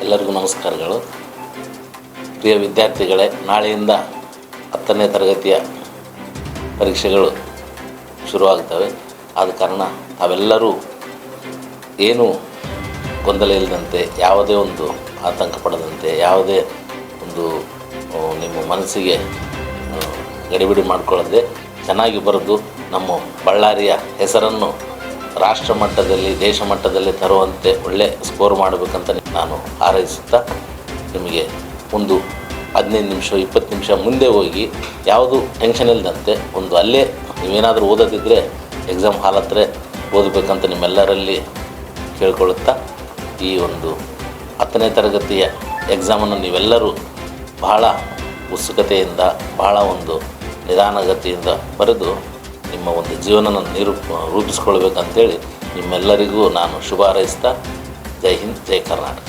ಎಲ್ಲರಿಗೂ ನಮಸ್ಕಾರಗಳು. ಪ್ರಿಯ ವಿದ್ಯಾರ್ಥಿಗಳೇ, ನಾಳೆಯಿಂದ 10ನೇ ತರಗತಿಯ ಪರೀಕ್ಷೆಗಳು ಶುರುವಾಗ್ತವೆ. ಆದ ಕಾರಣ ತಾವೆಲ್ಲರೂ ಏನು ಗೊಂದಲ ಇಲ್ಲದಂತೆ, ಯಾವುದೇ ಒಂದು ಆತಂಕ ಪಡದಂತೆ, ಯಾವುದೇ ಒಂದು ನಿಮ್ಮ ಮನಸ್ಸಿಗೆ ಗಡಿಬಿಡಿ ಮಾಡಿಕೊಳ್ಳದೆ ಚೆನ್ನಾಗಿ ಬರೆದು ನಮ್ಮ ಬಳ್ಳಾರಿಯ ಹೆಸರನ್ನು ರಾಷ್ಟ್ರ ಮಟ್ಟದಲ್ಲಿ, ದೇಶ ಮಟ್ಟದಲ್ಲಿ ತರುವಂತೆ ಒಳ್ಳೆ ಸ್ಕೋರ್ ಮಾಡಬೇಕಂತ ನಾನು ಹಾರೈಸುತ್ತಾ, ನಿಮಗೆ ಒಂದು 15 ನಿಮಿಷ 20 ನಿಮಿಷ ಮುಂದೆ ಹೋಗಿ ಯಾವುದು ಟೆನ್ಷನ್ ಇಲ್ಲದಂತೆ ಒಂದು ಅಲ್ಲೇ ನೀವೇನಾದರೂ ಓದೋದಿದ್ದರೆ ಎಕ್ಸಾಮ್ ಹಾಲ್ ಹತ್ರ ಓದಬೇಕಂತ ನಿಮ್ಮೆಲ್ಲರಲ್ಲಿ ಕೇಳ್ಕೊಳ್ಳುತ್ತಾ, ಈ ಒಂದು 10ನೇ ತರಗತಿಯ ಎಕ್ಸಾಮನ್ನು ನೀವೆಲ್ಲರೂ ಬಹಳ ಉತ್ಸುಕತೆಯಿಂದ, ಬಹಳ ಒಂದು ನಿಧಾನಗತಿಯಿಂದ ಬರೆದು ನಿಮ್ಮ ಒಂದು ಜೀವನನ ರೂಪಿಸ್ಕೊಳ್ಬೇಕಂತೇಳಿ ನಿಮ್ಮೆಲ್ಲರಿಗೂ ನಾನು ಶುಭ ಹಾರೈಸ್ತಾ, ಜೈ ಹಿಂದ್, ಜೈ ಕರ್ನಾಟಕ.